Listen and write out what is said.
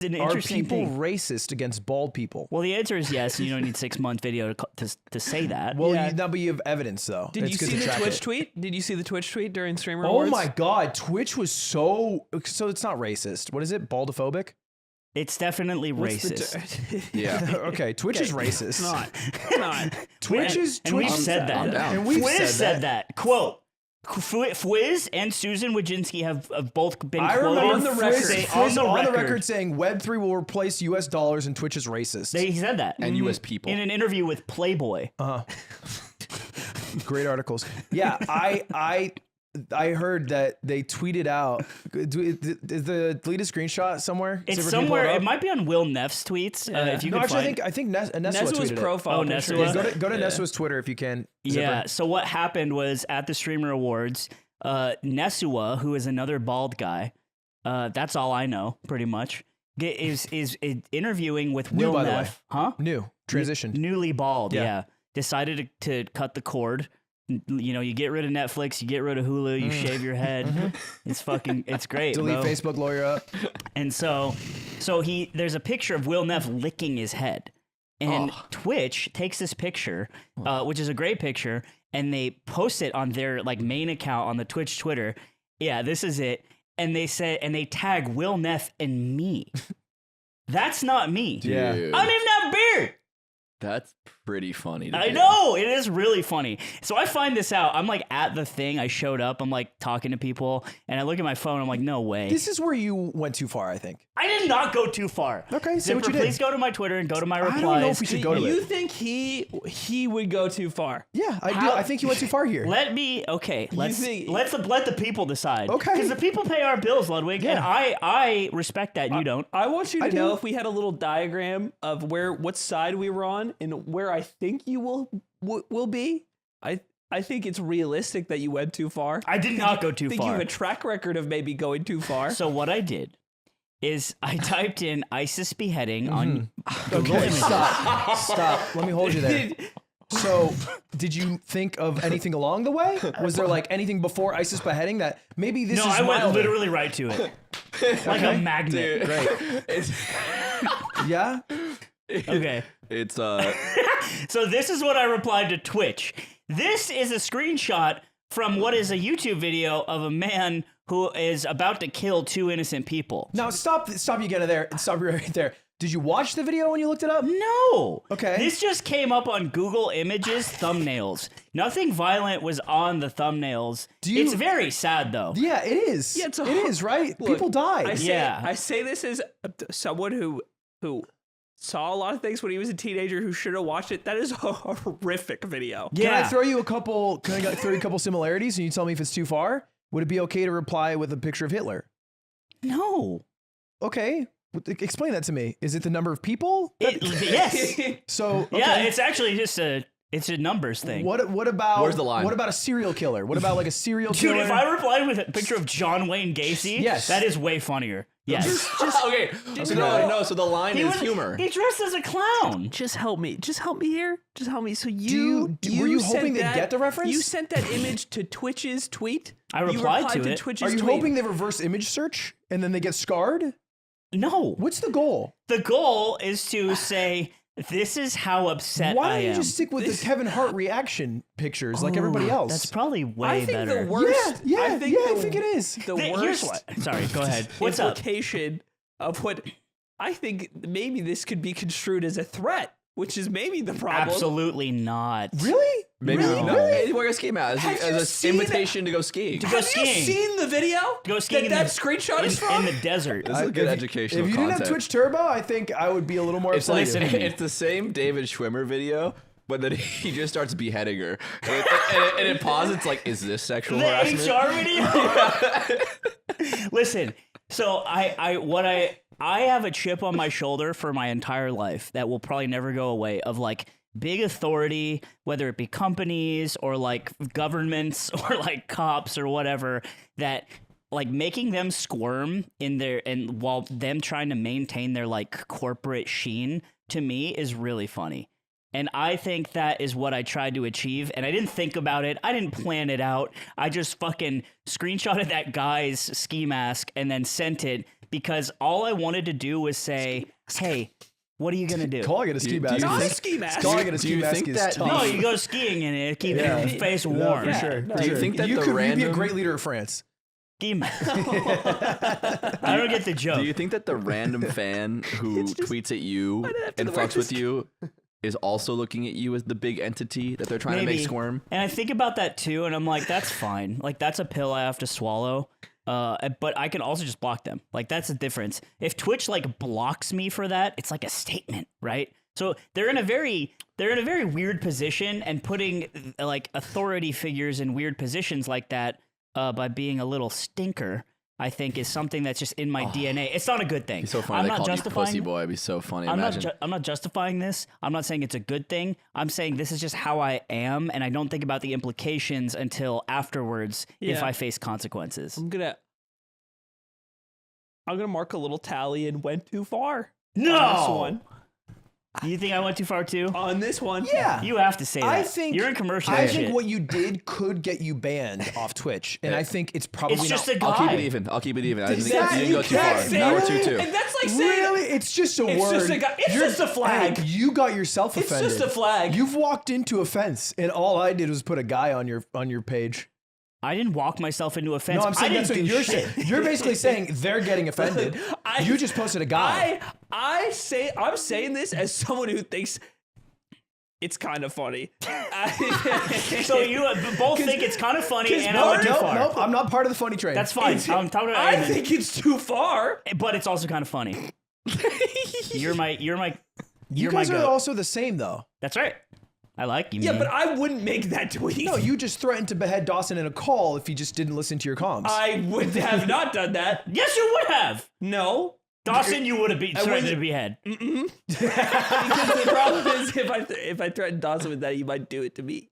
an Are interesting people thing. racist against bald people? Well, the answer is yes. You don't need 6 month video to say that. Well, Yeah. but you have evidence though. Did It's you good see to the track Twitch it. tweet? Did you see the Twitch tweet during Streamer Oh Awards? my God, Twitch was so it's not racist. What is it? Baldophobic? It's definitely What's the racist. Yeah. Okay, Twitch is racist. It's not. It's not. Twitch is and we've Twitch. said that. I'm down. And we've Fwiz said said that. Quote. Fwiz and Susan Wojcinski have both been I quoted remember on the Fwiz- record. Fwiz on the record record saying Web3 will replace US dollars and Twitch is racist. He said that. And U.S. people. in an interview with Playboy. Great articles. Yeah, I heard that they tweeted out. Is the deleted screenshot somewhere? It's See if we can pull somewhere. up? It might be on Will Neff's tweets. If you No, can actually, find. I think Nessua Nesua's tweeted it. profile. Oh, picture Nesua? is- Go to Nessua's Twitter if you can. Yeah. Zipper. So what happened was at the Streamer Awards, Nesua, who is another bald guy, that's all I know, pretty much, is interviewing with New, Will by the way. Neff. Huh? New transitioned. Newly bald. Yeah. Yeah. Decided to cut the cord. You know, you get rid of Netflix, you get rid of Hulu, you shave your head. It's great. Delete bro. Facebook, lawyer up. And so there's a picture of Will Neff licking his head. And Twitch takes this picture, which is a great picture, and they post it on their like main account on the Twitch Twitter. Yeah, this is it. And they tag Will Neff and me. That's not me. Yeah. Dude, I don't even have a beard. that's pretty funny. to I do. know, it is really funny. So I find this out. I'm like at the thing. I showed up. I'm like talking to people, and I look at my phone. I'm like, no way. This is where you went too far, I think. I did not go too far. Okay, say Zipper, what you did. please go to my Twitter and go to my replies. I don't know if we should go to You it. think he would go too far? Yeah, I do. How- I think you went too far here. Let me let's think- let the people decide. Okay. Because the people pay our bills, Ludwig, and I respect that. You don't. I want you to I know do. if we had a little diagram of what side we were on and where I think you will be. I think it's realistic that you went too far. I did not go too I think you far. have a track record of maybe going too far. So what I did is I typed in ISIS beheading on Google Okay, Images. stop. Let me hold you there. So, did you think of anything along the way? Was there like anything before ISIS beheading that maybe this No, is I went milder? literally right to it, like a magnet. Great. It's Yeah. Okay. it's So this is what I replied to Twitch. This is a screenshot from what is a YouTube video of a man who is about to kill 2 innocent people. Now stop you get there. Stop you right there. Did you watch the video when you looked it up? No. Okay. This just came up on Google Images thumbnails. Nothing violent was on the thumbnails. It's very sad though. Yeah, it is. Yeah, it is, right? People died. I say this as someone who saw a lot of things when he was a teenager who should have watched it. That is a horrific video. Can I Yeah. throw you a couple similarities and you tell me if it's too far? Would it be okay to reply with a picture of Hitler? No. Okay. Explain that to me. Is it the number of people? Yes. So, okay. Yeah, it's actually just a numbers thing. What about Where's the line? What about a serial killer? What about like a serial Dude, killer? if I replied with a picture of John Wayne Gacy, Yes. that is way funnier. Yes. okay. So no. So the line is humor. He dressed as a clown. Just help me. Just help me here. Just help me. So were you sent hoping they'd that- get the reference? You sent that image to Twitch's tweet? I You replied to it. Twitch's Are you tweet. hoping they reverse image search and then they get scarred? No. What's the goal? The goal is to say, this is how upset Why I don't you am. just stick with the Kevin Hart reaction pictures like everybody else? That's probably way I think better. the worst. Yeah, I think I think it is. The Here's worst what. Sorry, go ahead. What's up? implication of what I think maybe this could be construed as a threat, which is maybe the problem. Absolutely not. Really? Maybe Really? no. Really? Hey, we're gonna ski out Have you as an seen invitation to go skiing. Go Have you skiing. seen the video? Go skiing that in screenshot is in from? the desert. This is a good If educational you didn't have content. Twitch Turbo, I think I would be a little more It's excited. like it's the same David Schwimmer video, but then he just starts beheading her, and it pauses. It's like, is this sexual The harassment? HR video. Listen, so I have a chip on my shoulder for my entire life that will probably never go away of like big authority, whether it be companies or like governments or like cops or whatever, that like making them squirm in their and while them trying to maintain their like corporate sheen to me is really funny. And I think that is what I tried to achieve. And I didn't think about it. I didn't plan it out. I just fucking screenshotted that guy's ski mask and then sent it because all I wanted to do was say, hey, what are you going to do? Calling it a ski Do mask. you Not a think- ski mask. Calling it a Do ski you mask think is that tough. No, you go skiing in it, keep Yeah. your face No, warm. for sure. no, for Do you sure. think that you the could you'd be a random- great leader of France? Ski mask. I don't get the joke. Do you think that the random fan who tweets at you and fucks with you is also looking at you as the big entity that they're trying to make Maybe. squirm? And I think about that too, and I'm like, that's fine. Like, that's a pill I have to swallow. But I can also just block them. Like, that's the difference. If Twitch like blocks me for that, it's like a statement, right? So they're in a very weird position, and putting like authority figures in weird positions like that by being a little stinker, I think is something that's just in my DNA. It's not a good thing. It's so funny I'm they not called you justifying. pussy boy. It'd be so funny. I'm Imagine. I'm not justifying this. I'm not saying it's a good thing. I'm saying this is just how I am, and I don't think about the implications until afterwards if Yeah. I face consequences. I'm gonna mark a little tally and went too far. No! On this one. You think I went too far too? On this one. Yeah. You have to say that. I think you're in commercial I shit. think what you did could get you banned off Twitch, and I think it's probably It's just not. a guy. I'll keep it even. I'll keep it even. I didn't, That- you didn't you go too can't far. say Now we're really? 2-2. And that's like saying Really, it's just a It's word. just a guy- it's just a flag. Hey, you got yourself It's offended. just a flag. You've walked into a fence, and all I did was put a guy on your page. I didn't walk myself into a fence. No, I'm saying I that's didn't what do you're shit. saying. You're basically saying they're getting offended. You just posted a guy. I'm saying this as someone who thinks it's kind of funny. So you both think it's kind of funny, and I went too far. Nope, I'm not part of the funny train. That's fine. I'm talking about I Aiden, think it's too far. but it's also kind of funny. You're my you my guys are goat. also the same, though. That's right. I like you. Yeah, man. but I wouldn't make that tweet. No, you just threatened to behead Dawson in a call if he just didn't listen to your comms. I would have not done that. Yes, you would have. No. Dawson, you would have been threatened wouldn't- to behead. Because the problem is if I threaten Dawson with that, he might do it to me.